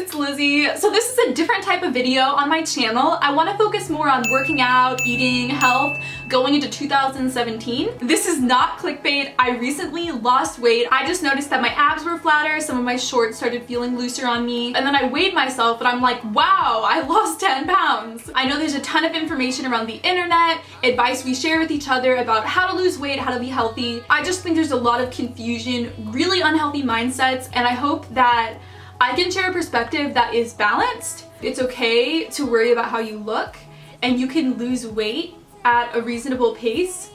it's Lizzie. So this is a different type of video on my channel. I want to focus more on working out, eating, health, going into 2017. This is not clickbait. I recently lost weight. I just noticed that my abs were flatter, some of my shorts started feeling looser on me, and then I weighed myself and I'm like, wow, I lost 10 pounds. I know there's a ton of information around the internet, advice we share with each other about how to lose weight, how to be healthy. I just think there's a lot of confusion, really unhealthy mindsets, and I hope that I can share a perspective that is balanced. It's okay to worry about how you look, and you can lose weight at a reasonable pace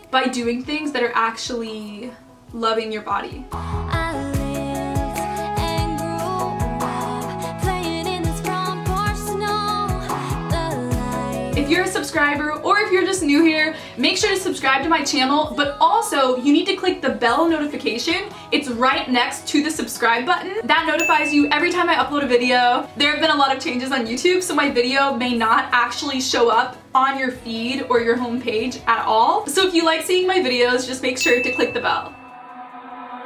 by doing things that are actually loving your body. If you're a subscriber or if you're just new here, make sure to subscribe to my channel, but also you need to click the bell notification. It's right next to the subscribe button. That notifies you every time I upload a video. There have been a lot of changes on YouTube, so my video may not actually show up on your feed or your homepage at all. So if you like seeing my videos, just make sure to click the bell.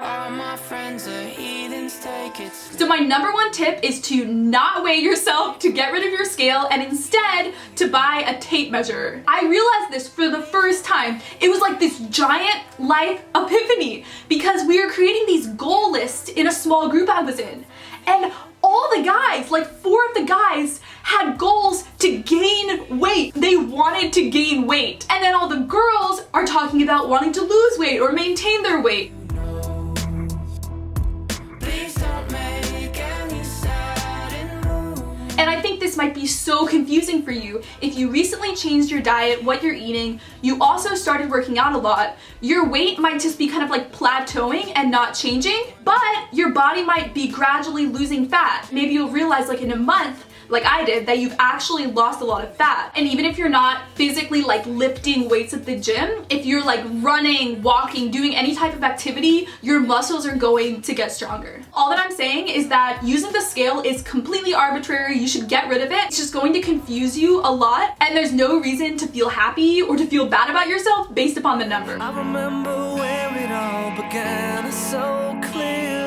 All my friends are heathens, take it slow. So my number one tip is to not weigh yourself, to get rid of your scale, and instead to buy a tape measure. I realized this for the first time. It was like this giant life epiphany because we were creating these goal lists in a small group I was in. And all the guys, like 4 of the guys, had goals to gain weight. They wanted to gain weight. And then all the girls are talking about wanting to lose weight or maintain their weight. And I think this might be so confusing for you. If you recently changed your diet, what you're eating, you also started working out a lot, your weight might just be kind of like plateauing and not changing, but your body might be gradually losing fat. Maybe you'll realize like in a month, like I did, that you've actually lost a lot of fat. And even if you're not physically like lifting weights at the gym, if you're like running, walking, doing any type of activity, your muscles are going to get stronger. All that I'm saying is that using the scale is completely arbitrary. You should get rid of it. It's just going to confuse you a lot, and there's no reason to feel happy or to feel bad about yourself based upon the number. I remember where it all began so clearly.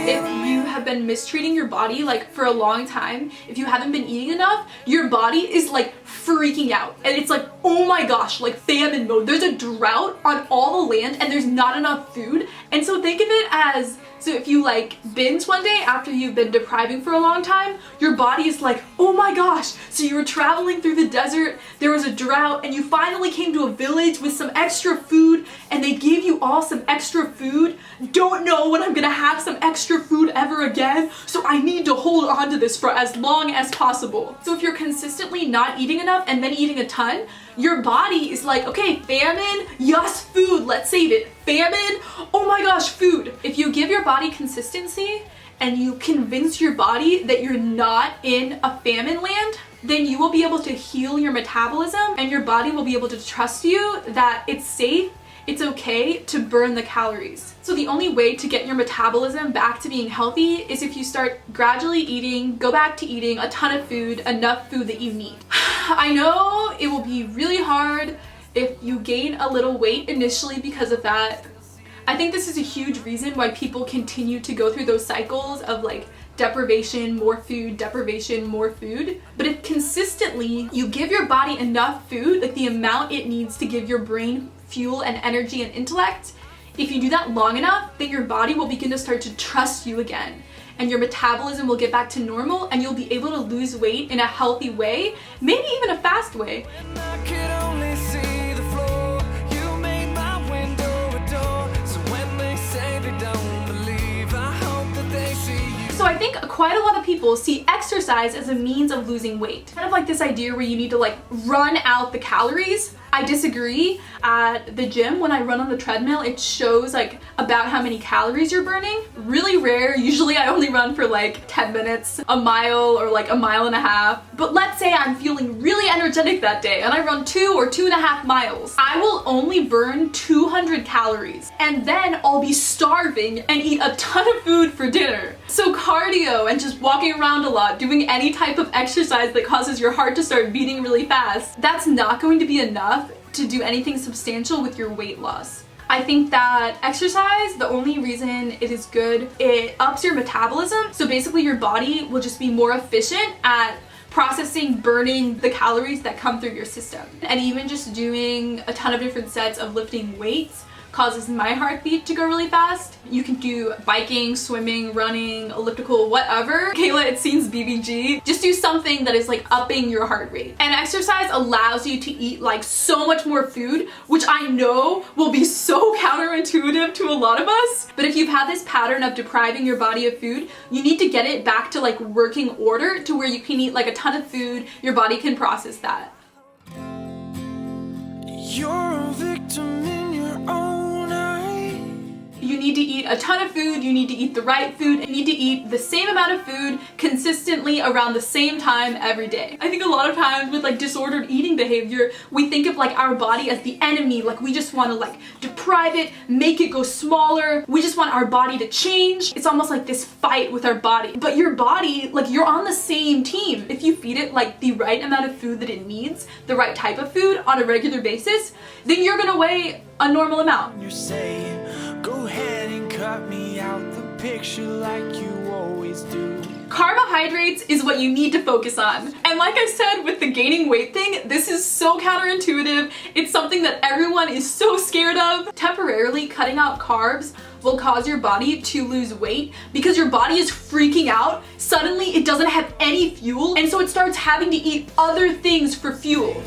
If you have been mistreating your body like for a long time, if you haven't been eating enough, your body is like freaking out. And it's like, oh my gosh, like famine mode. There's a drought on all the land and there's not enough food. And so think of it as, so if you like binge one day after you've been depriving for a long time, your body is like, oh my gosh. So you were traveling through the desert, there was a drought, and you finally came to a village with some extra food, and they gave you all some extra food. Don't know when I'm gonna have some extra food ever again, so I need to hold on to this for as long as possible. So if you're consistently not eating enough and then eating a ton, your body is like, okay, famine, yes, food, let's save it. Famine, oh my gosh, food. If you give your body consistency and you convince your body that you're not in a famine land, then you will be able to heal your metabolism and your body will be able to trust you that it's safe, it's okay to burn the calories. So the only way to get your metabolism back to being healthy is if you start gradually eating, go back to eating a ton of food, enough food that you need. I know it will be really hard if you gain a little weight initially because of that. I think this is a huge reason why people continue to go through those cycles of like deprivation, more food, deprivation, more food. But if consistently you give your body enough food, like the amount it needs to give your brain fuel and energy and intellect, if you do that long enough, then your body will begin to start to trust you again. And your metabolism will get back to normal and you'll be able to lose weight in a healthy way, maybe even a fast way. So I think quite a lot of people see exercise as a means of losing weight. Kind of like this idea where you need to like run out the calories. I disagree. At the gym, when I run on the treadmill, it shows like about how many calories you're burning. Really rare. Usually I only run for like 10 minutes, a mile or like a mile and a half. But let's say I'm feeling really energetic that day and I run 2 or 2.5 miles. I will only burn 200 calories and then I'll be starving and eat a ton of food for dinner. So cardio and just walking around a lot, doing any type of exercise that causes your heart to start beating really fast, that's not going to be enough to do anything substantial with your weight loss. I think that exercise, the only reason it is good, it ups your metabolism. So basically your body will just be more efficient at processing, burning the calories that come through your system. And even just doing a ton of different sets of lifting weights causes my heartbeat to go really fast. You can do biking, swimming, running, elliptical, whatever. Kayla, it seems BBG. Just do something that is like upping your heart rate. And exercise allows you to eat like so much more food, which I know will be so counterintuitive to a lot of us. But if you've had this pattern of depriving your body of food, you need to get it back to like working order to where you can eat like a ton of food, your body can process that. You're a victim in your own eye. You need to eat a ton of food, you need to eat the right food, and you need to eat the same amount of food consistently around the same time every day. I think a lot of times with like disordered eating behavior, we think of like our body as the enemy, like we just want to like deprive it, make it go smaller, we just want our body to change. It's almost like this fight with our body. But your body, like you're on the same team. If you feed it like the right amount of food that it needs, the right type of food on a regular basis, then you're gonna weigh a normal amount. You say, go ahead and cut me out the picture like you always do. Carbohydrates is what you need to focus on. And like I said with the gaining weight thing, this is so counterintuitive. It's something that everyone is so scared of. Temporarily cutting out carbs will cause your body to lose weight because your body is freaking out. Suddenly it doesn't have any fuel, and so it starts having to eat other things for fuel.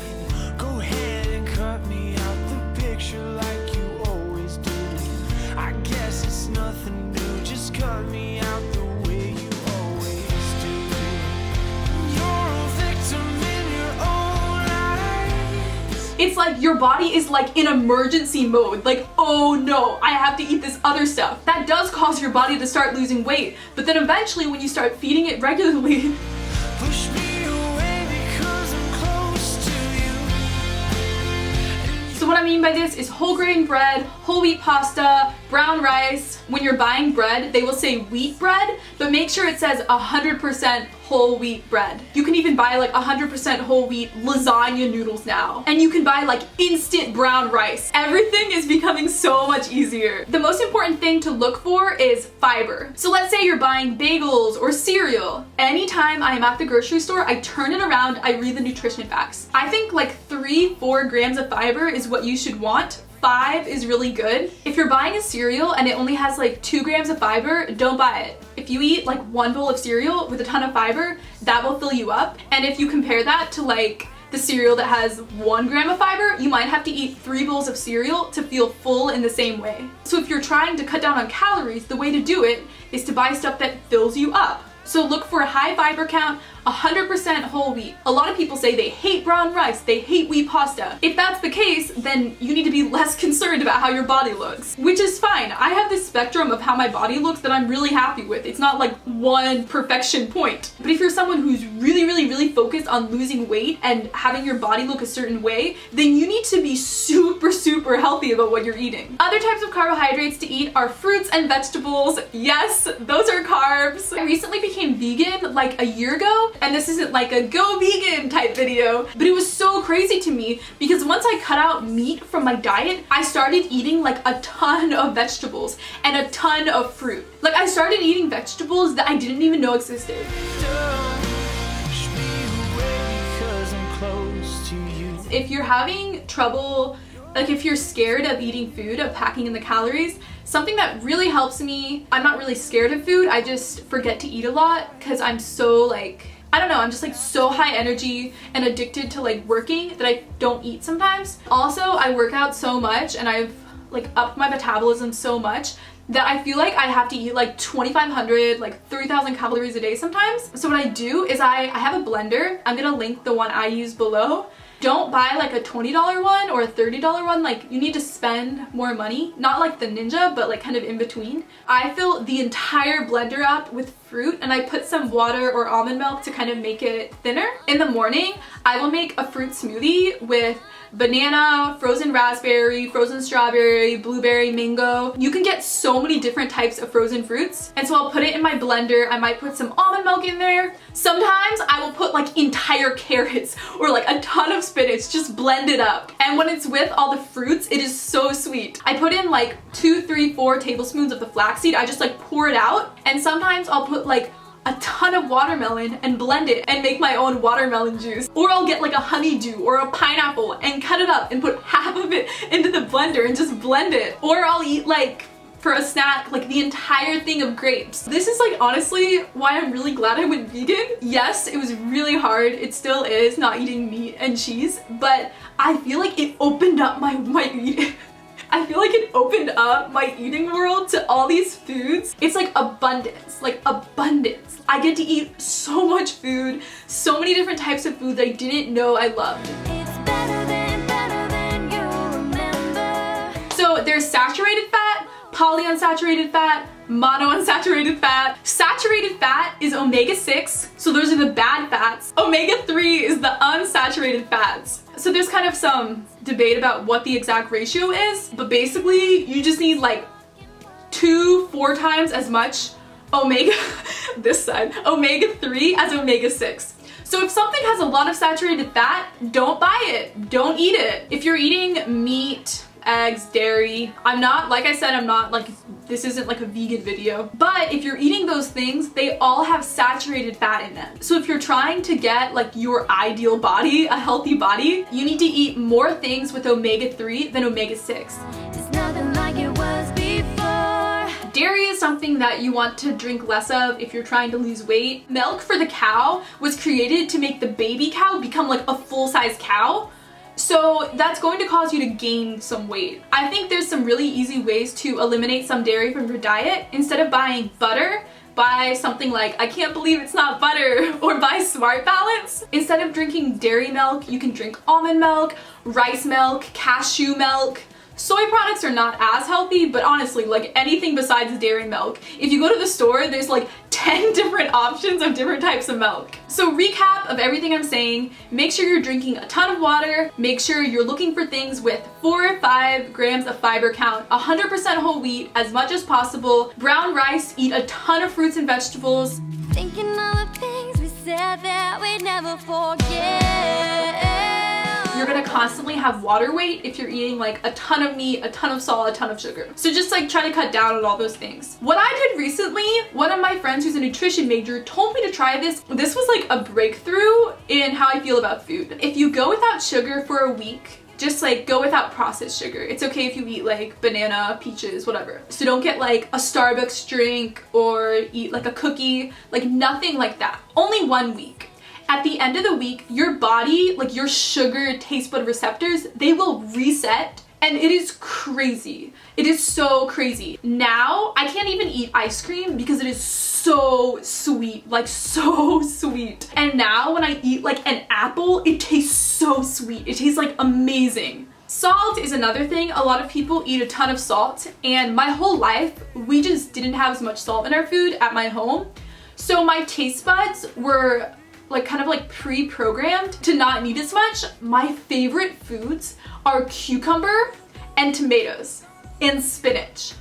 Go ahead and cut me out the picture like you always do. I guess it's nothing new, just cut me out the way you always do. You're a victim in your own eyes. It's like your body is like in emergency mode, like, oh no, I have to eat this other stuff. That does cause your body to start losing weight, but then eventually when you start feeding it regularly, Push me away because I'm close to you. so what I mean by this is whole grain bread, whole wheat pasta, brown rice. When you're buying bread, they will say wheat bread, but make sure it says 100% whole wheat bread. You can even buy like 100% whole wheat lasagna noodles now. And you can buy like instant brown rice. Everything is becoming so much easier. The most important thing to look for is fiber. So let's say you're buying bagels or cereal. Anytime I am at the grocery store, I turn it around, I read the nutrition facts. I think like 3-4 grams of fiber is what you should want. 5 is really good. If you're buying a cereal and it only has like 2 grams of fiber, don't buy it. If you eat like 1 bowl of cereal with a ton of fiber, that will fill you up. And if you compare that to like the cereal that has 1 gram of fiber, you might have to eat 3 bowls of cereal to feel full in the same way. So if you're trying to cut down on calories, the way to do it is to buy stuff that fills you up. So look for a high fiber count, 100% whole wheat. A lot of people say they hate brown rice, they hate wheat pasta. If that's the case, then you need to be less concerned about how your body looks, which is fine. I have this spectrum of how my body looks that I'm really happy with. It's not like one perfection point. But if you're someone who's really focused on losing weight and having your body look a certain way, then you need to be super healthy about what you're eating. Other types of carbohydrates to eat are fruits and vegetables. Yes, those are carbs. I recently became vegan like a year ago, and this isn't like a go vegan type video, but it was so crazy to me because once I cut out meat from my diet, I started eating like a ton of vegetables and a ton of fruit. Like I started eating vegetables that I didn't even know existed. Push me away because I'm close to you. If you're having trouble, like if you're scared of eating food, of packing in the calories, something that really helps me, I'm not really scared of food, I just forget to eat a lot because I'm so like, I don't know, I'm just like so high energy and addicted to like working that I don't eat sometimes. Also, I work out so much and I've like upped my metabolism so much that I feel like I have to eat like 2,500, like 3,000 calories a day sometimes. So what I do is I have a blender. I'm gonna link the one I use below. Don't buy like a $20 one or a $30 one. Like you need to spend more money, not like the Ninja, but like kind of in between. I fill the entire blender up with fruit and I put some water or almond milk to kind of make it thinner. In the morning, I will make a fruit smoothie with banana, frozen raspberry, frozen strawberry, blueberry, mango. You can get so many different types of frozen fruits. And so I'll put it in my blender. I might put some almond almond milk in there. Sometimes I will put like entire carrots or like a ton of spinach, just blend it up. And when it's with all the fruits, it is so sweet. I put in like 2, 3, 4 tablespoons of the flaxseed. I just like pour it out. And sometimes I'll put like a ton of watermelon and blend it and make my own watermelon juice. Or I'll get like a honeydew or a pineapple and cut it up and put half of it into the blender and just blend it. Or I'll eat like, for a snack, like the entire thing of grapes. This is like honestly why I'm really glad I went vegan. Yes, it was really hard. It still is, not eating meat and cheese, but I feel like it opened up my eating. I feel like it opened up my eating world to all these foods. It's like abundance, like abundance. I get to eat so much food, so many different types of food that I didn't know I loved. It's better than you remember. So there's saturated fat, polyunsaturated fat, monounsaturated fat. Saturated fat is omega-6, so those are the bad fats. Omega-3 is the unsaturated fats. So there's kind of some debate about what the exact ratio is, but basically you just need like 2-4 times as much omega-3 as omega-6. So if something has a lot of saturated fat, don't buy it, don't eat it. If you're eating meat, eggs, dairy, like I said, this isn't like a vegan video, but if you're eating those things, they all have saturated fat in them. So if you're trying to get like your ideal body, a healthy body, you need to eat more things with omega-3 than omega-6. It's nothing like it was before. Dairy is something that you want to drink less of if you're trying to lose weight. Milk for the cow was created to make the baby cow become like a full-size cow. So that's going to cause you to gain some weight. I think there's some really easy ways to eliminate some dairy from your diet. Instead of buying butter, buy something like, I can't believe it's not butter, or buy Smart Balance. Instead of drinking dairy milk, you can drink almond milk, rice milk, cashew milk. Soy products are not as healthy, but honestly, like anything besides dairy milk. If you go to the store, there's like 10 different options of different types of milk. So recap of everything I'm saying, make sure you're drinking a ton of water, make sure you're looking for things with 4 or 5 grams of fiber count, 100% whole wheat as much as possible, brown rice, eat a ton of fruits and vegetables. Thinking all the things we said that we'd never forget. You're gonna constantly have water weight if you're eating like a ton of meat, a ton of salt, a ton of sugar. So just like try to cut down on all those things. What I did recently, one of my friends who's a nutrition major told me to try this. This was like a breakthrough in how I feel about food. If you go without sugar for a week, just like go without processed sugar. It's okay if you eat like banana, peaches, whatever. So don't get like a Starbucks drink or eat like a cookie, like nothing like that. Only 1 week. At the end of the week, your body, like your sugar taste bud receptors, they will reset, and it is crazy. It is so crazy. Now, I can't even eat ice cream because it is so sweet, like so sweet. And now when I eat like an apple, it tastes so sweet. It tastes like amazing. Salt is another thing. A lot of people eat a ton of salt, and my whole life, we just didn't have as much salt in our food at my home. So my taste buds were like kind of like pre-programmed to not need as much. My favorite foods are cucumber and tomatoes and spinach.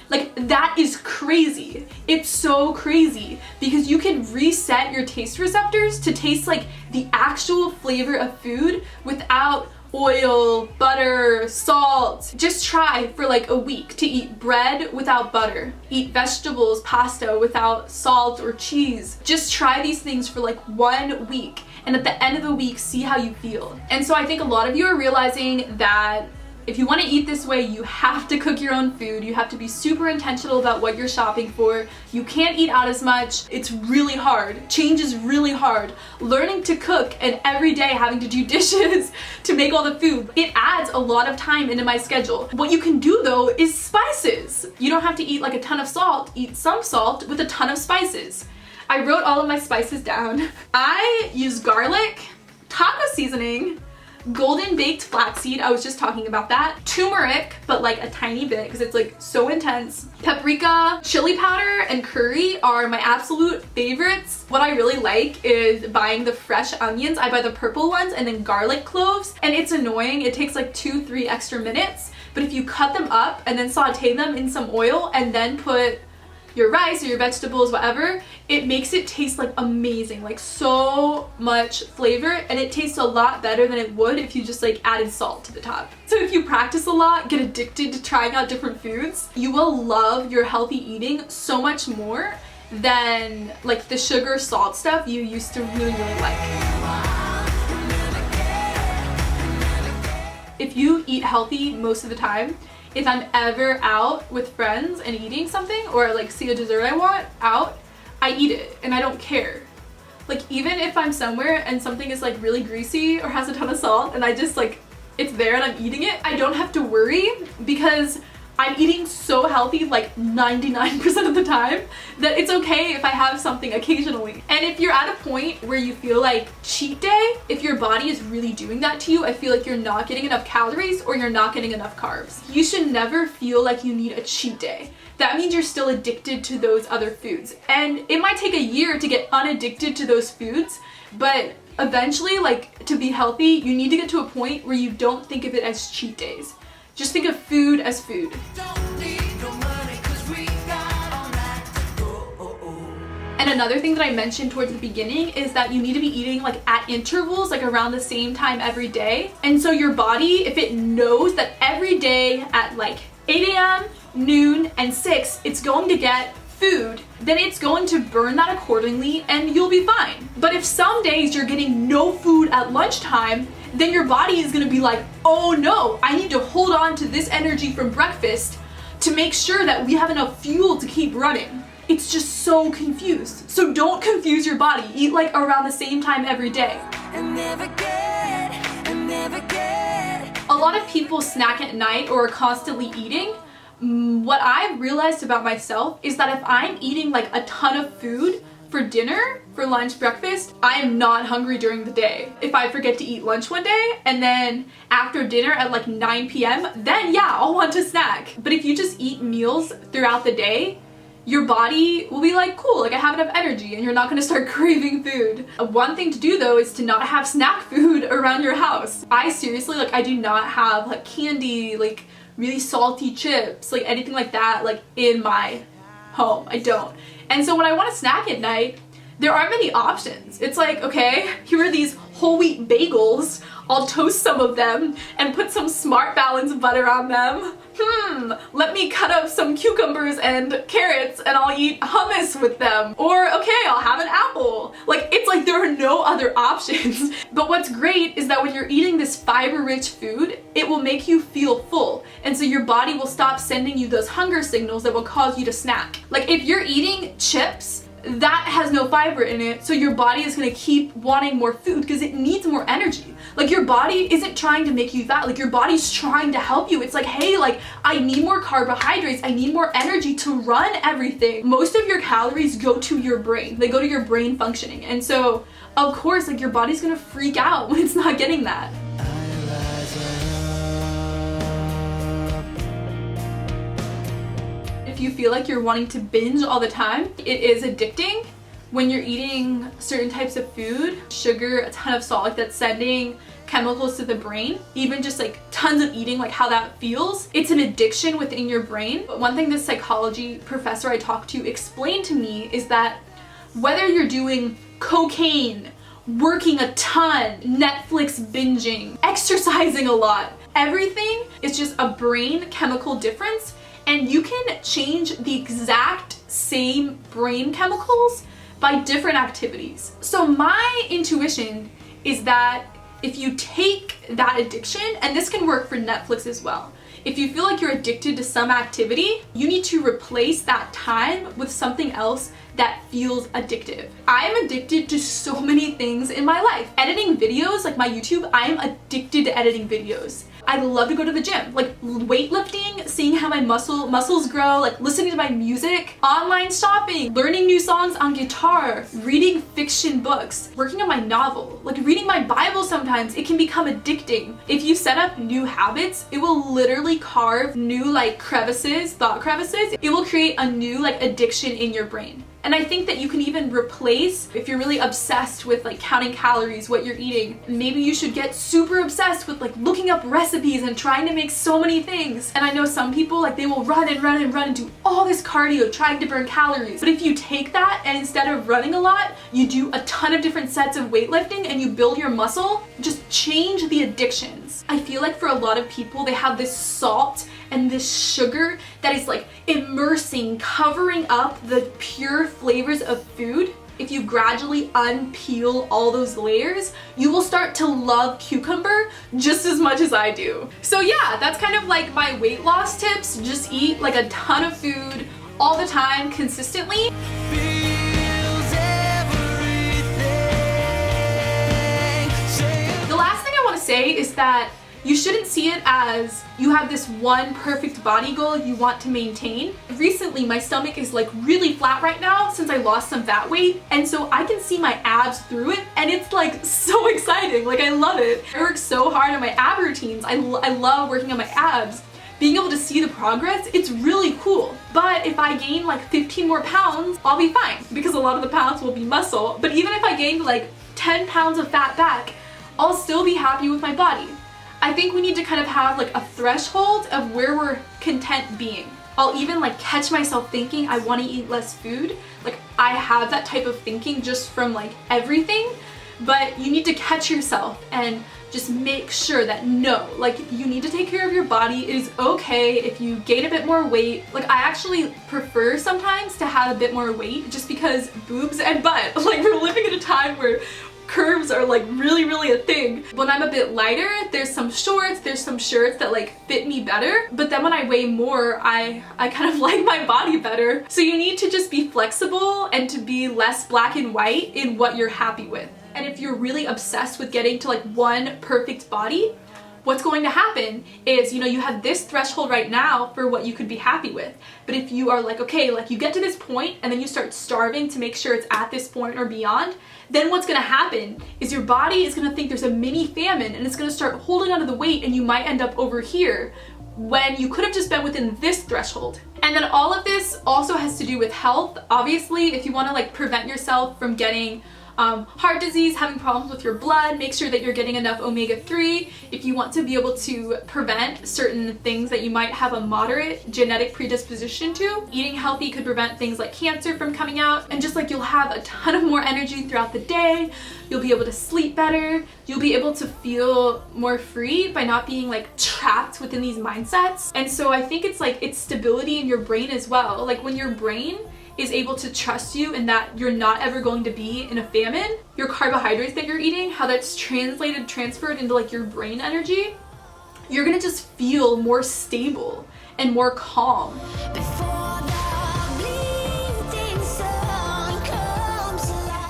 Like that is crazy. It's so crazy because you can reset your taste receptors to taste like the actual flavor of food without oil, butter, salt. Just try for like a week to eat bread without butter, eat vegetables, pasta without salt or cheese. Just try these things for like 1 week, and at the end of the week, see how you feel. And so I think a lot of you are realizing that if you want to eat this way, you have to cook your own food. You have to be super intentional about what you're shopping for. You can't eat out as much. It's really hard. Change is really hard. Learning to cook and every day having to do dishes to make all the food, it adds a lot of time into my schedule. What you can do though is spices. You don't have to eat like a ton of salt. Eat some salt with a ton of spices. I wrote all of my spices down. I use garlic, taco seasoning, golden baked flaxseed, I was just talking about that. Turmeric, but like a tiny bit because it's like so intense. Paprika, chili powder, and curry are my absolute favorites. What I really like is buying the fresh onions. I buy the purple ones, and then garlic cloves. And it's annoying, it takes like 2-3 extra minutes. But if you cut them up and then saute them in some oil and then put your rice or your vegetables, whatever, it makes it taste like amazing, like so much flavor, and it tastes a lot better than it would if you just like added salt to the top. So if you practice a lot, get addicted to trying out different foods, you will love your healthy eating so much more than like the sugar salt stuff you used to really like. If you eat healthy most of the time, if I'm ever out with friends and eating something or like see a dessert I want out, I eat it and I don't care. Like even if I'm somewhere and something is like really greasy or has a ton of salt and I just like, it's there and I'm eating it, I don't have to worry because I'm eating so healthy like 99% of the time that it's okay if I have something occasionally. And if you're at a point where you feel like cheat day, if your body is really doing that to you, I feel like you're not getting enough calories or you're not getting enough carbs. You should never feel like you need a cheat day. That means you're still addicted to those other foods. And it might take a year to get unaddicted to those foods, but eventually, like to be healthy, you need to get to a point where you don't think of it as cheat days. Just think of food as food. And another thing that I mentioned towards the beginning is that you need to be eating like at intervals, like around the same time every day. And so your body, if it knows that every day at like 8 a.m., noon, and 6, it's going to get food, then it's going to burn that accordingly and you'll be fine. But if some days you're getting no food at lunchtime, then your body is gonna be like, oh no, I need to hold on to this energy from breakfast to make sure that we have enough fuel to keep running. It's just so confused. So don't confuse your body. Eat like around the same time every day. A lot of people snack at night or are constantly eating. What I've realized about myself is that if I'm eating like a ton of food for dinner, for lunch, breakfast, I am not hungry during the day. If I forget to eat lunch one day and then after dinner at like 9 p.m., then yeah, I'll want to snack. But if you just eat meals throughout the day, your body will be like, cool, like I have enough energy, and you're not gonna start craving food. One thing to do though is to not have snack food around your house. I seriously, like I do not have like candy, like really salty chips, like anything like that, like in my home. I don't. And so when I want to snack at night, there aren't many options. It's like, okay, here are these whole wheat bagels. I'll toast some of them and put some Smart Balance butter on them. Let me cut up some cucumbers and carrots and I'll eat hummus with them. Or okay, I'll have an apple. Like, it's like there are no other options. But what's great is that when you're eating this fiber-rich food, it will make you feel full. And so your body will stop sending you those hunger signals that will cause you to snack. Like if you're eating chips, that has no fiber in it, so your body is gonna keep wanting more food because it needs more energy. Like your body isn't trying to make you fat, like your body's trying to help you. It's like, hey, like I need more carbohydrates, I need more energy to run everything. Most of your calories go to your brain, they go to your brain functioning. And so, of course, like your body's gonna freak out when it's not getting that. If you feel like you're wanting to binge all the time, it is addicting. When you're eating certain types of food, sugar, a ton of salt, like that's sending chemicals to the brain, even just like tons of eating, like how that feels, it's an addiction within your brain. But one thing this psychology professor I talked to explained to me is that whether you're doing cocaine, working a ton, Netflix binging, exercising a lot, everything is just a brain chemical difference. And you can change the exact same brain chemicals by different activities. So my intuition is that if you take that addiction, and this can work for Netflix as well, if you feel like you're addicted to some activity, you need to replace that time with something else that feels addictive. I am addicted to so many things in my life. Editing videos, like my YouTube, I am addicted to editing videos. I love to go to the gym, like weightlifting, seeing how my muscles grow, like listening to my music, online shopping, learning new songs on guitar, reading fiction books, working on my novel, like reading my Bible sometimes. It can become addicting. If you set up new habits, it will literally carve new like crevices, thought crevices. It will create a new like addiction in your brain. And I think that you can even replace, if you're really obsessed with like counting calories, what you're eating, maybe you should get super obsessed with like looking up recipes and trying to make so many things. And I know some people, like, they will run and run and run and do all this cardio trying to burn calories. But if you take that and instead of running a lot, you do a ton of different sets of weightlifting and you build your muscle, just change the addictions. I feel like for a lot of people, they have this salt and this sugar that is like immersing, covering up the pure flavors of food. If you gradually unpeel all those layers, you will start to love cucumber just as much as I do. So yeah, that's kind of like my weight loss tips. Just eat like a ton of food all the time, consistently. The last thing I want to say is that you shouldn't see it as you have this one perfect body goal you want to maintain. Recently, my stomach is like really flat right now since I lost some fat weight, and so I can see my abs through it, and it's like so exciting. Like, I love it. I work so hard on my ab routines. I love working on my abs. Being able to see the progress, it's really cool. But if I gain like 15 more pounds, I'll be fine because a lot of the pounds will be muscle. But even if I gained like 10 pounds of fat back, I'll still be happy with my body. I think we need to kind of have like a threshold of where we're content being. I'll even like catch myself thinking I want to eat less food. Like, I have that type of thinking just from like everything, but you need to catch yourself and just make sure that no, like, you need to take care of your body. It is okay if you gain a bit more weight. Like, I actually prefer sometimes to have a bit more weight just because boobs and butt, like, we're living in a time where curves are like really a thing. When I'm a bit lighter, there's some shorts, there's some shirts that like fit me better, but then when I weigh more, I kind of like my body better. So you need to just be flexible and to be less black and white in what you're happy with. And if you're really obsessed with getting to like one perfect body, what's going to happen is, you know, you have this threshold right now for what you could be happy with. But if you are like, okay, like you get to this point and then you start starving to make sure it's at this point or beyond, then what's gonna happen is your body is gonna think there's a mini famine and it's gonna start holding onto the weight, and you might end up over here when you could have just been within this threshold. And then all of this also has to do with health. Obviously, if you wanna like prevent yourself from getting heart disease, having problems with your blood, make sure that you're getting enough omega-3. If you want to be able to prevent certain things that you might have a moderate genetic predisposition to, eating healthy could prevent things like cancer from coming out. And just like you'll have a ton of more energy throughout the day, you'll be able to sleep better, you'll be able to feel more free by not being like trapped within these mindsets. And so I think it's like, it's stability in your brain as well. Like, when your brain is able to trust you and that you're not ever going to be in a famine, your carbohydrates that you're eating, how that's transferred into like your brain energy, you're gonna just feel more stable and more calm.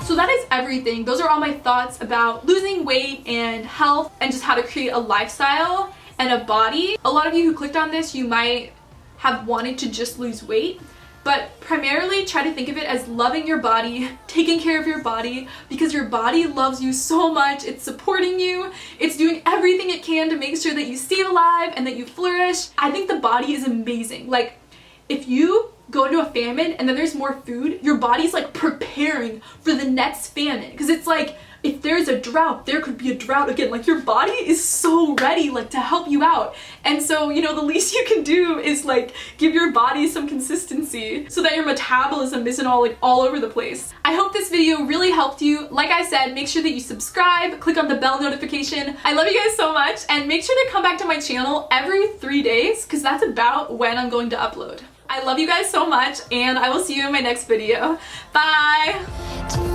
So that is everything. Those are all my thoughts about losing weight and health and just how to create a lifestyle and a body. A lot of you who clicked on this, you might have wanted to just lose weight, but primarily try to think of it as loving your body, taking care of your body, because your body loves you so much. It's supporting you. It's doing everything it can to make sure that you stay alive and that you flourish. I think the body is amazing. Like, if you go into a famine and then there's more food, your body's like preparing for the next famine, because it's like, if there's a drought, there could be a drought again. Like, your body is so ready, like, to help you out. And so, you know, the least you can do is like give your body some consistency so that your metabolism isn't all over the place. I hope this video really helped you. Like I said, make sure that you subscribe, click on the bell notification. I love you guys so much, and make sure to come back to my channel every 3 days, because that's about when I'm going to upload. I love you guys so much, and I will see you in my next video. Bye!